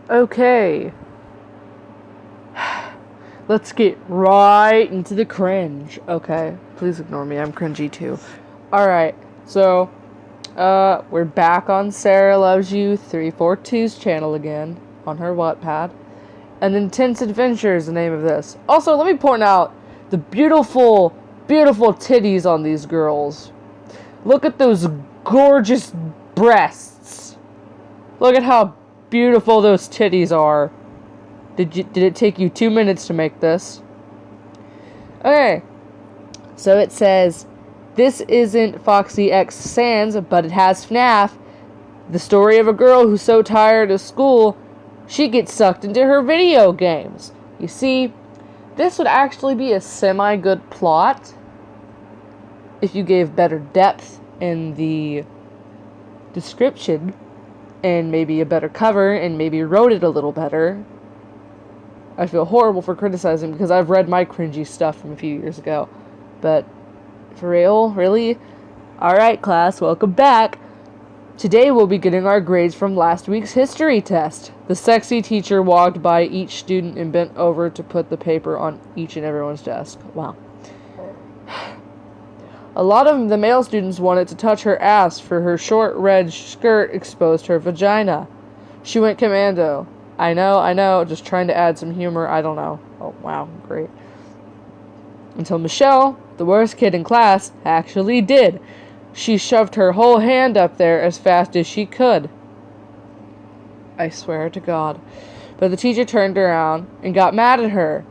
Okay. Let's get right into the cringe. Okay. Please ignore me. I'm cringy too. Alright. So, we're back on Sarah Loves You 342's channel again. On her wattpad. An Intense Adventure is the name of this. Also, let me point out the beautiful, beautiful titties on these girls. Look at those gorgeous breasts. Look at how beautiful those titties are. Did it take you 2 minutes to make this? Okay. So it says, this isn't Foxy X Sans, but it has FNAF. The story of a girl who's so tired of school, she gets sucked into her video games. You see, this would actually be a semi-good plot if you gave better depth in the description and maybe a better cover and maybe wrote it a little better. I feel horrible for criticizing because I've read my cringy stuff from a few years ago. But, for real? Really? Alright, class, welcome back. Today we'll be getting our grades from last week's history test. The sexy teacher walked by each student and bent over to put the paper on each and everyone's desk. Wow. A lot of the male students wanted to touch her ass, for her short red skirt exposed her vagina. She went commando. I know, just trying to add some humor, I don't know. Oh, wow, great. Until Michelle, the worst kid in class, actually did. She shoved her whole hand up there as fast as she could. I swear to God. But the teacher turned around and got mad at her.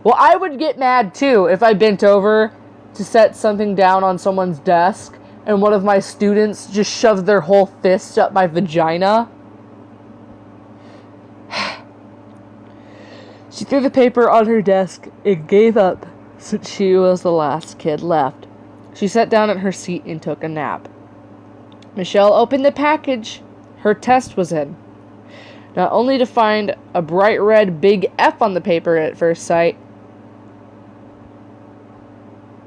Well, I would get mad too if I bent over to set something down on someone's desk and one of my students just shoved their whole fist up my vagina. She threw the paper on her desk and gave up since she was the last kid left. She sat down at her seat and took a nap. Michelle opened the package her test was in. Not only to find a bright red big F on the paper at first sight,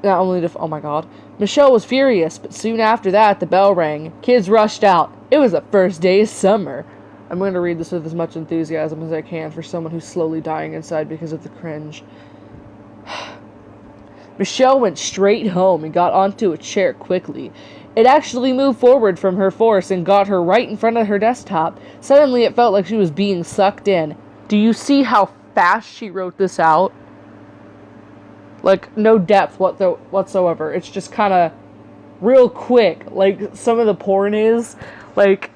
oh my God. Michelle was furious, but soon after that, the bell rang. Kids rushed out. It was the first day of summer. I'm going to read this with as much enthusiasm as I can for someone who's slowly dying inside because of the cringe. Michelle went straight home and got onto a chair quickly. It actually moved forward from her force and got her right in front of her desktop. Suddenly, it felt like she was being sucked in. Do you see how fast she wrote this out? Like, no depth whatsoever. It's just kind of real quick. Like, some of the porn is, like,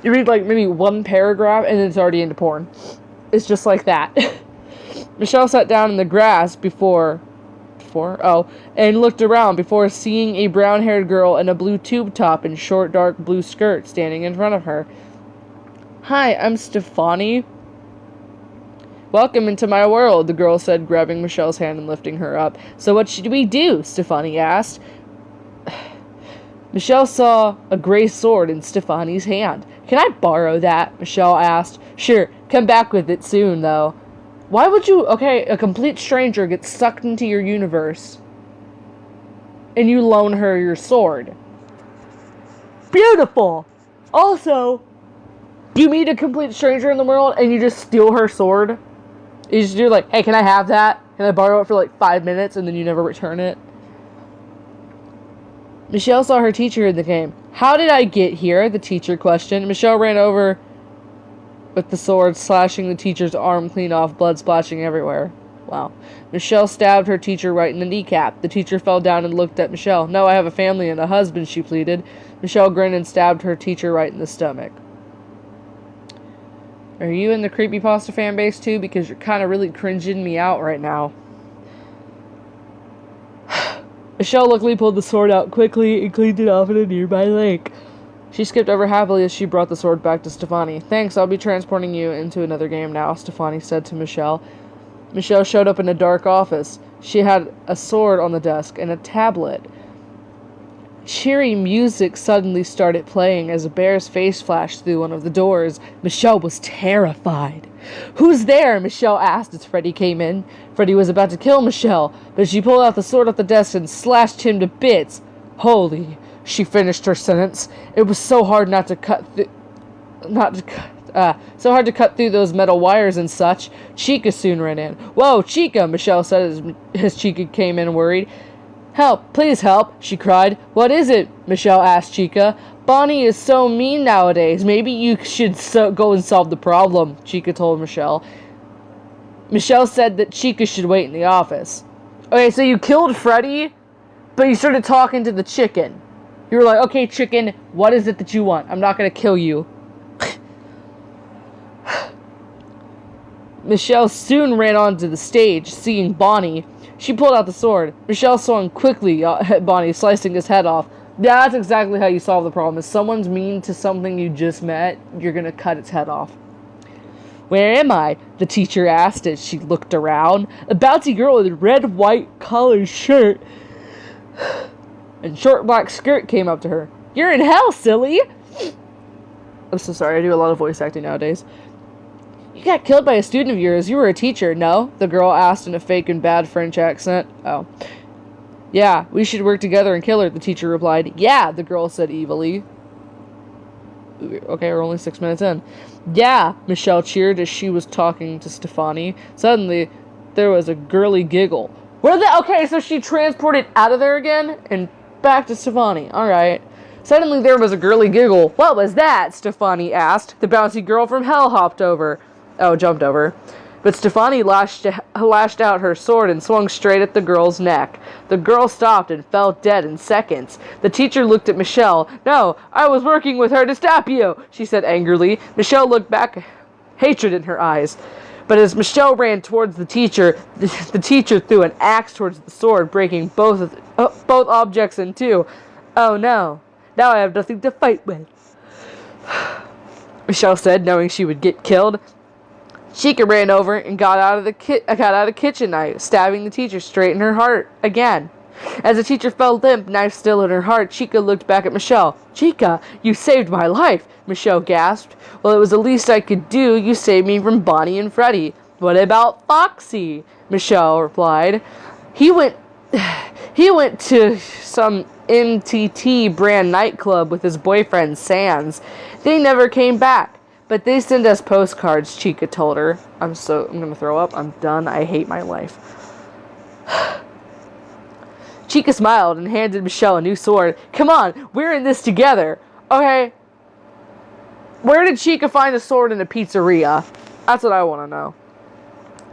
you read, like, maybe one paragraph and it's already into porn. It's just like that. Michelle sat down in the grass and looked around before seeing a brown-haired girl in a blue tube top and short, dark blue skirt standing in front of her. Hi, I'm Stefani. Welcome into my world, the girl said, grabbing Michelle's hand and lifting her up. So what should we do? Stefani asked. Michelle saw a gray sword in Stefani's hand. Can I borrow that? Michelle asked. Sure, come back with it soon, though. Why would you... Okay, a complete stranger gets sucked into your universe and you loan her your sword. Beautiful! Also, you meet a complete stranger in the world and you just steal her sword. You just do like, hey, can I have that? Can I borrow it for like 5 minutes and then you never return it? Michelle saw her teacher in the game. How did I get here? The teacher questioned. Michelle ran over with the sword, slashing the teacher's arm clean off, blood splashing everywhere. Wow. Michelle stabbed her teacher right in the kneecap. The teacher fell down and looked at Michelle. No, I have a family and a husband, she pleaded. Michelle grinned and stabbed her teacher right in the stomach. Are you in the creepypasta fan base too? Because you're kind of really cringing me out right now. Michelle luckily pulled the sword out quickly and cleaned it off in a nearby lake. She skipped over happily as she brought the sword back to Stefani. Thanks, I'll be transporting you into another game now, Stefani said to Michelle. Michelle showed up in a dark office. She had a sword on the desk and a tablet. Cheery music suddenly started playing as a bear's face flashed through one of the doors. Michelle was terrified. Who's there? Michelle asked as Freddy came in. Freddy was about to kill Michelle, but she pulled out the sword off the desk and slashed him to bits. Holy, she finished her sentence. It was so hard not to cut So hard to cut through those metal wires and such. Chica soon ran in. Whoa, Chica, Michelle said as Chica came in worried. Help, please help, she cried. What is it? Michelle asked Chica. Bonnie is so mean nowadays. Maybe you should go and solve the problem, Chica told Michelle. Michelle said that Chica should wait in the office. Okay, so you killed Freddy, but you started talking to the chicken. You were like, okay, chicken, what is it that you want? I'm not going to kill you. Michelle soon ran onto the stage, seeing Bonnie. She pulled out the sword. Michelle swung quickly at Bonnie, slicing his head off. That's exactly how you solve the problem. If someone's mean to something you just met, you're going to cut its head off. Where am I? The teacher asked as she looked around. A bouncy girl with a red, white collared shirt and short black skirt came up to her. You're in hell, silly! I'm so sorry, I do a lot of voice acting nowadays. You got killed by a student of yours. You were a teacher, no? The girl asked in a fake and bad French accent. Oh. Yeah, we should work together and kill her, the teacher replied. Yeah, the girl said evilly. Okay, we're only 6 minutes in. Yeah, Michelle cheered as she was talking to Stefani. Suddenly, there was a girly giggle. Okay, so she transported out of there again and back to Stefani. Alright. Suddenly, there was a girly giggle. What was that? Stefani asked. The bouncy girl from hell jumped over. But Stefani lashed out her sword and swung straight at the girl's neck. The girl stopped and fell dead in seconds. The teacher looked at Michelle. No, I was working with her to stop you, she said angrily. Michelle looked back, hatred in her eyes. But as Michelle ran towards the teacher threw an axe towards the sword, breaking both objects in two. Oh no, now I have nothing to fight with, Michelle said, knowing she would get killed. Chica ran over and got out a kitchen knife, stabbing the teacher straight in her heart again. As the teacher fell limp, knife still in her heart, Chica looked back at Michelle. Chica, you saved my life, Michelle gasped. Well, it was the least I could do. You saved me from Bonnie and Freddy. What about Foxy? Michelle replied. He went to some MTT brand nightclub with his boyfriend Sans. They never came back. But they send us postcards, Chica told her. I'm gonna throw up. I'm done. I hate my life. Chica smiled and handed Michelle a new sword. Come on, we're in this together. Okay. Where did Chica find a sword in a pizzeria? That's what I want to know.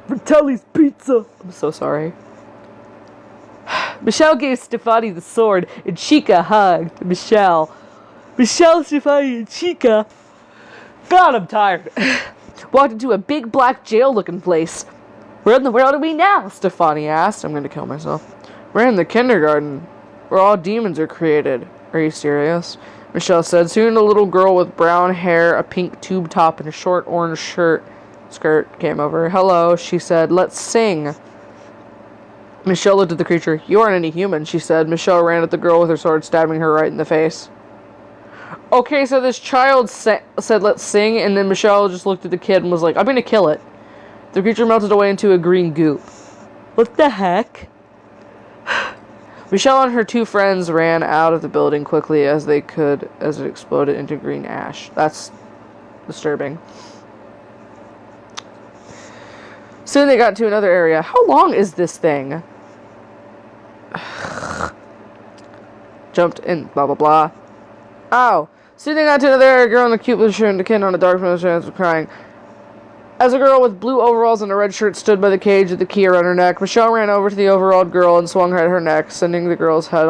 Fratelli's Pizza. I'm so sorry. Michelle gave Stefani the sword and Chica hugged Michelle. Michelle, Stefani, and Chica... God, I'm tired. Walked into a big black jail-looking place. Where in the world are we now? Stefani asked. I'm going to kill myself. We're in the kindergarten, where all demons are created. Are you serious? Michelle said. Soon a little girl with brown hair, a pink tube top, and a short orange skirt came over. Hello, she said. Let's sing. Michelle looked at the creature. You aren't any human, she said. Michelle ran at the girl with her sword, stabbing her right in the face. Okay, so this child said, let's sing, and then Michelle just looked at the kid and was like, I'm gonna kill it. The creature melted away into a green goop. What the heck? Michelle and her two friends ran out of the building quickly as they could as it exploded into green ash. That's disturbing. Soon they got to another area. How long is this thing? Jumped in, blah, blah, blah. Ow. Soon they got to another area. A girl in a cute blue shirt and a kid on a dark blue shirt was crying. As a girl with blue overalls and a red shirt stood by the cage with the key around her neck, Michelle ran over to the overalled girl and swung her at her neck, sending the girl's head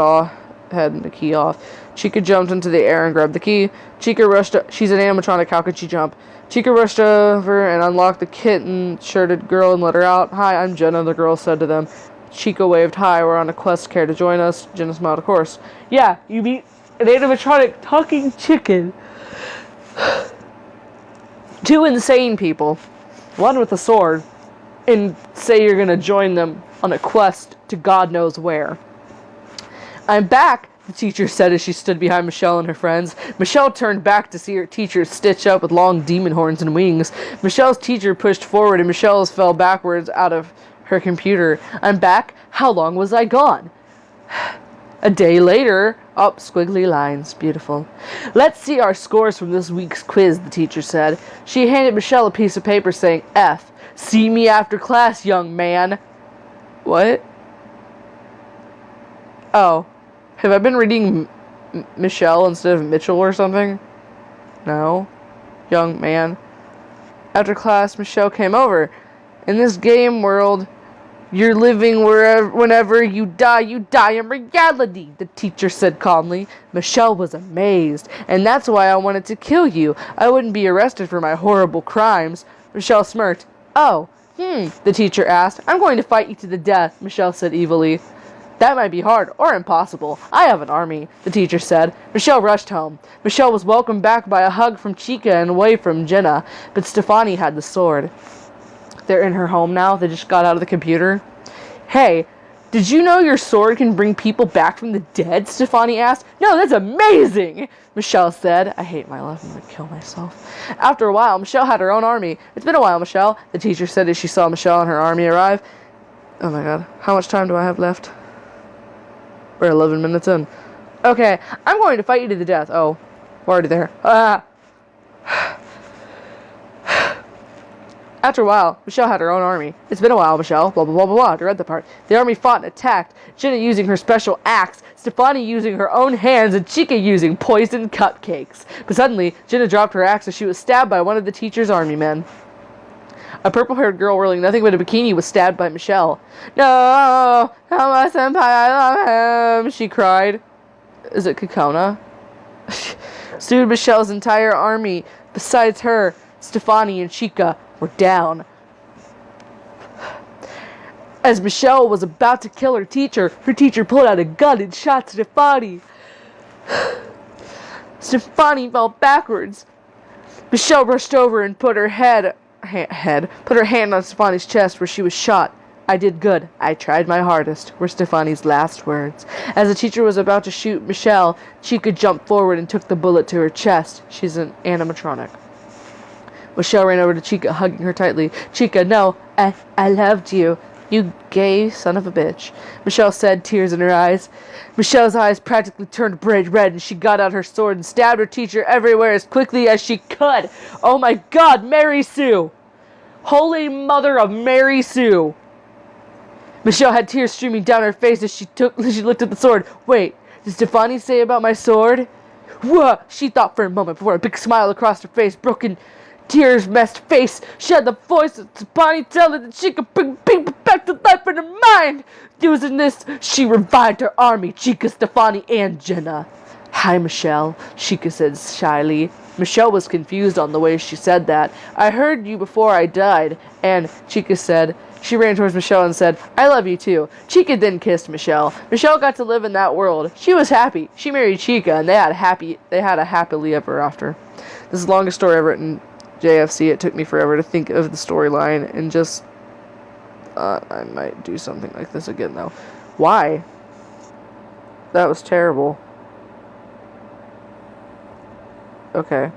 and the key off. Chica jumped into the air and grabbed the key. Chica rushed up. She's an animatronic. How could she jump? Chica rushed over and unlocked the kitten-shirted girl and let her out. Hi, I'm Jenna, the girl said to them. Chica waved hi. We're on a quest. Care to join us? Jenna smiled, of course. Yeah, you beat an animatronic talking chicken. Two insane people. One with a sword, and say you're gonna join them on a quest to God knows where. I'm back, the teacher said as she stood behind Michelle and her friends. Michelle turned back to see her teacher stitched up with long demon horns and wings. Michelle's teacher pushed forward and Michelle's fell backwards out of her computer. I'm back? How long was I gone? A day later, squiggly lines, beautiful. Let's see our scores from this week's quiz, the teacher said. She handed Michelle a piece of paper saying, F. See me after class, young man. What? Oh. Have I been reading Michelle instead of Mitchell or something? No. Young man. After class, Michelle came over. In this game world, you're living whenever you die in reality, the teacher said calmly. Michelle was amazed, and that's why I wanted to kill you. I wouldn't be arrested for my horrible crimes. Michelle smirked. Oh, the teacher asked. I'm going to fight you to the death, Michelle said evilly. That might be hard or impossible. I have an army, the teacher said. Michelle rushed home. Michelle was welcomed back by a hug from Chica and away from Jenna, but Stefani had the sword. They're in her home now. They just got out of the computer. Hey, did you know your sword can bring people back from the dead? Stefani asked. No, that's amazing, Michelle said. I hate my life. I'm going to kill myself. After a while, Michelle had her own army. It's been a while, Michelle, the teacher said as she saw Michelle and her army arrive. Oh my god. How much time do I have left? We're 11 minutes in. Okay, I'm going to fight you to the death. Oh, we're already there. After a while, Michelle had her own army. It's been a while, Michelle. Blah, blah, blah, blah, blah. To read the part. The army fought and attacked. Jenna using her special axe. Stefani using her own hands. And Chica using poisoned cupcakes. But suddenly, Jenna dropped her axe as she was stabbed by one of the teacher's army men. A purple-haired girl wearing nothing but a bikini was stabbed by Michelle. No! Help my senpai, I love him! She cried. Is it Kokona? Soon Michelle's entire army, besides her, Stefani and Chica, were down. As Michelle was about to kill her teacher pulled out a gun and shot Stefani. Stefani fell backwards. Michelle rushed over and put her hand on Stefani's chest where she was shot. I did good. I tried my hardest, were Stefani's last words. As the teacher was about to shoot Michelle, Chica jumped forward and took the bullet to her chest. She's an animatronic. Michelle ran over to Chica, hugging her tightly. Chica, no, I loved you. You gay son of a bitch, Michelle said, tears in her eyes. Michelle's eyes practically turned bright red, and she got out her sword and stabbed her teacher everywhere as quickly as she could. Oh my god, Mary Sue! Holy Mother of Mary Sue! Michelle had tears streaming down her face as she looked at the sword. Wait, did Stefani say about my sword? Whoa! She thought for a moment before a big smile across her face, broken tears-messed face. She had the voice of Stefani telling that she could bring people back to life in her mind. Using this, she revived her army, Chica, Stefani, and Jenna. Hi, Michelle, Chica said shyly. Michelle was confused on the way she said that. I heard you before I died, and Chica said. She ran towards Michelle and said, I love you too. Chica then kissed Michelle. Michelle got to live in that world. She was happy. She married Chica, and they had a happily ever after. This is the longest story I've written. JFC, it took me forever to think of the storyline, and just, I might do something like this again, though. Why? That was terrible. Okay.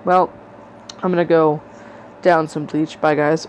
Well, I'm gonna go down some bleach. Bye, guys.